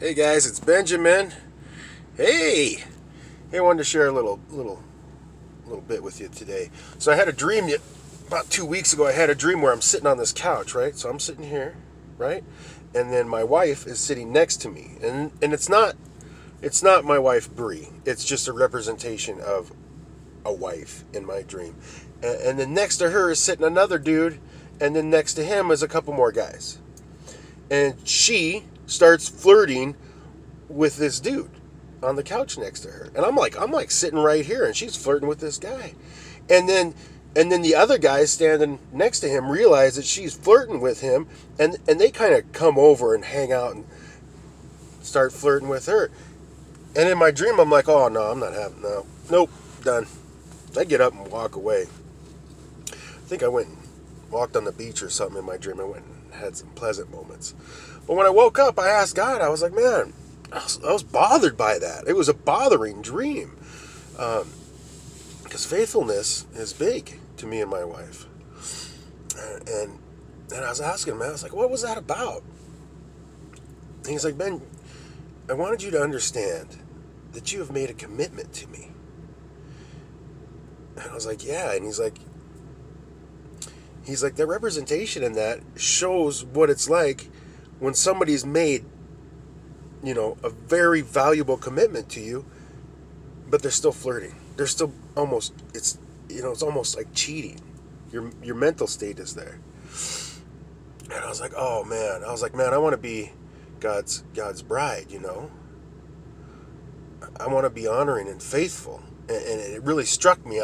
Hey guys, it's Benjamin. Hey, I wanted to share a little bit with you today. So I had a dream about 2 weeks ago. I had a dream where I'm sitting on this couch, right? So I'm sitting here, right, and then my wife is sitting next to me, and it's not my wife Bree. It's just a representation of a wife in my dream, and then next to her is sitting another dude, and then next to him is a couple more guys, and she starts flirting with this dude on the couch next to her. And I'm like sitting right here and she's flirting with this guy. And then the other guys standing next to him realize that she's flirting with him, and they kind of come over and hang out and start flirting with her. And in my dream I'm like, "Oh no, I'm not having no. Nope, done." I get up and walk away. I think I went and walked on the beach or something in my dream. I went and had some pleasant moments. But when I woke up, I asked God, I was like, "Man, I was bothered by that. It was a bothering dream, because faithfulness is big to me and my wife." And I was asking him, I was like, "What was that about?" And he's like, "Ben, I wanted you to understand that you have made a commitment to me." And I was like, "Yeah." And he's like, "The representation in that shows what it's like when somebody's made, a very valuable commitment to you, but they're still flirting. They're still almost, it's almost like cheating. Your mental state is there." And I was like, "Oh man." I was like, "Man, I want to be God's bride. I want to be honoring and faithful." And it really struck me.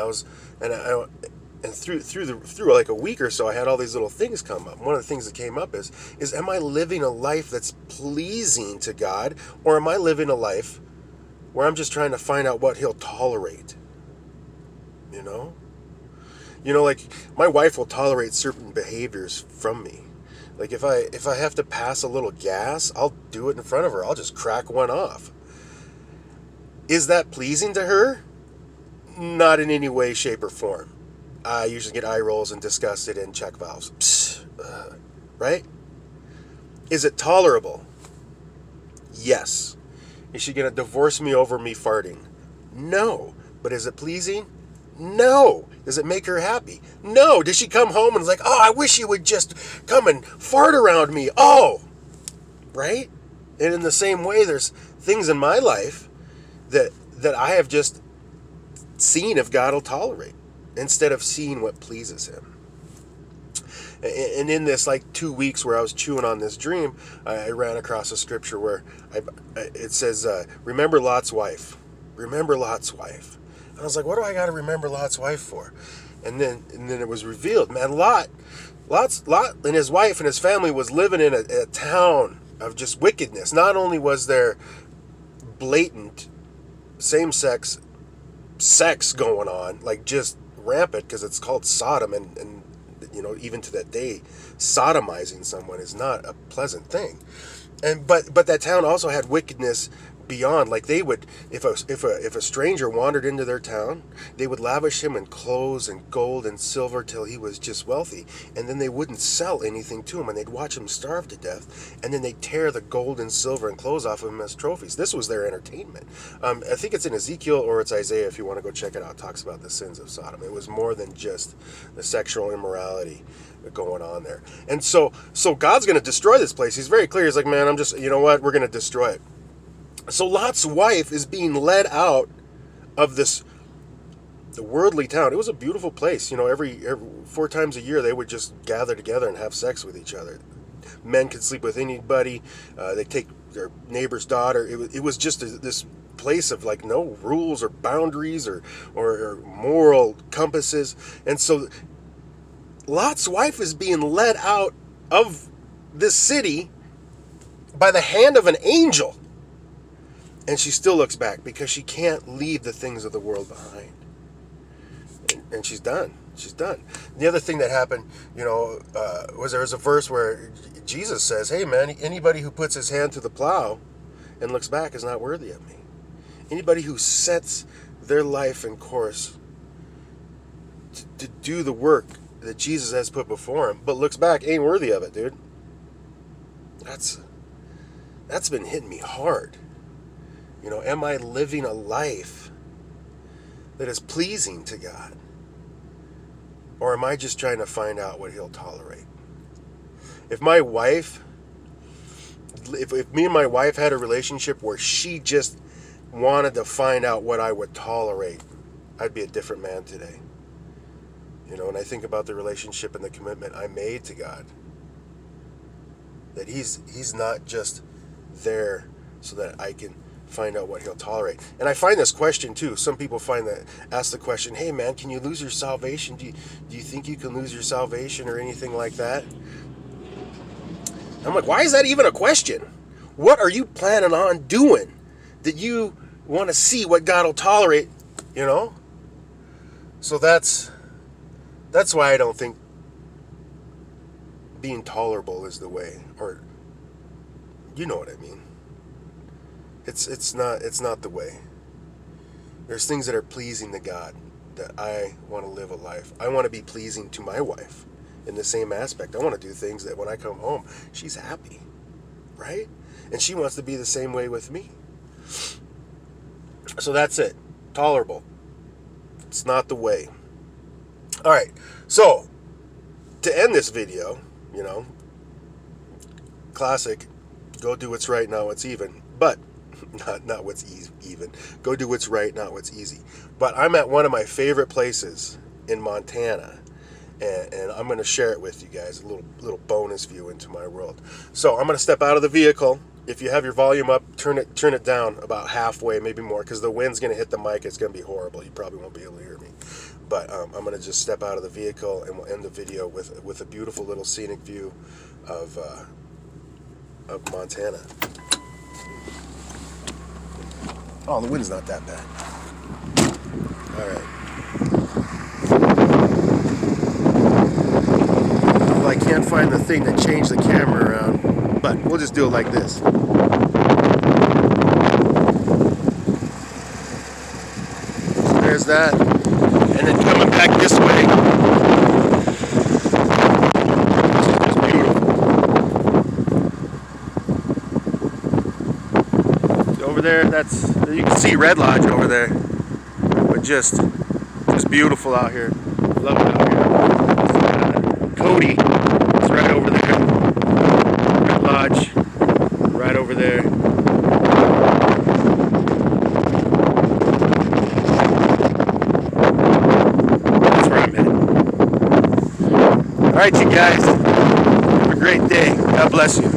And through like a week or so, I had all these little things come up. One of the things that came up is am I living a life that's pleasing to God, or am I living a life where I'm just trying to find out what He'll tolerate? You know, like my wife will tolerate certain behaviors from me. Like if I have to pass a little gas, I'll do it in front of her. I'll just crack one off. Is that pleasing to her? Not in any way, shape, or form. I usually get eye rolls and disgusted and check valves. Psst, right? Is it tolerable? Yes. Is she going to divorce me over me farting? No. But is it pleasing? No. Does it make her happy? No. Does she come home and is like, "Oh, I wish you would just come and fart around me"? Oh, right? And in the same way, there's things in my life that I have just seen if God will tolerate instead of seeing what pleases Him. And in this like 2 weeks where I was chewing on this dream, I ran across a scripture where it says, "Remember Lot's wife. Remember Lot's wife." And I was like, "What do I got to remember Lot's wife for?" And then it was revealed, man, Lot and his wife and his family was living in a town of just wickedness. Not only was there blatant same sex going on, like just rampant, because it's called Sodom, and even to that day, sodomizing someone is not a pleasant thing. And but that town also had wickedness beyond. Like they would, if a stranger wandered into their town, they would lavish him in clothes and gold and silver till he was just wealthy, and then they wouldn't sell anything to him, and they'd watch him starve to death, and then they'd tear the gold and silver and clothes off of him as trophies. This was their entertainment. I think it's in Ezekiel or it's Isaiah. If you want to go check it out, it talks about the sins of Sodom. It was more than just the sexual immorality going on there. And so God's going to destroy this place. He's very clear. He's like, "Man, I'm just, you know what? We're going to destroy it." So Lot's wife is being led out of the worldly town. It was a beautiful place. Every 4 times a year they would just gather together and have sex with each other. Men could sleep with anybody. They take their neighbor's daughter. It was just this place of like no rules or boundaries or moral compasses. And so Lot's wife is being led out of this city by the hand of an angel. And she still looks back because she can't leave the things of the world behind. And she's done. She's done. The other thing that happened, was there was a verse where Jesus says, "Hey, man, anybody who puts his hand to the plow and looks back is not worthy of me." Anybody who sets their life in course to do the work that Jesus has put before him, but looks back, ain't worthy of it, dude. That's That's been hitting me hard. You know, am I living a life that is pleasing to God? Or am I just trying to find out what He'll tolerate? If my wife, if me and my wife had a relationship where she just wanted to find out what I would tolerate, I'd be a different man today. You know, and I think about the relationship and the commitment I made to God. That He's not just there so that I can find out what He'll tolerate. And I find this question too. Some people ask the question, hey man, can you lose your salvation? Do you think you can lose your salvation or anything like that? I'm like, why is that even a question? What are you planning on doing that you want to see what God will tolerate, you know? So that's why I don't think being tolerable is the way, or you know what I mean. It's not the way. There's things that are pleasing to God that I want to live a life. I want to be pleasing to my wife in the same aspect. I want to do things that when I come home, she's happy, right? And she wants to be the same way with me. So that's it. Tolerable. It's not the way. All right. So to end this video, you know, classic, go do what's right, not what's even. But not what's even. Go do what's right, not what's easy. But I'm at one of my favorite places in Montana, and I'm going to share it with you guys, a little bonus view into my world. So I'm going to step out of the vehicle. If you have your volume up, turn it down about halfway, maybe more, because the wind's going to hit the mic. It's going to be horrible. You probably won't be able to hear me. But I'm going to just step out of the vehicle, and we'll end the video with a beautiful little scenic view of Montana. Oh, the wind's not that bad. All right. Well, I can't find the thing that changed the camera around, but we'll just do it like this. So there's that. And then coming back this way. It's beautiful. Over there, you can see Red Lodge over there. But just beautiful out here. Love it out here. Cody is right over there. Red Lodge, right over there. That's where I'm headed. Alright, you guys. Have a great day. God bless you.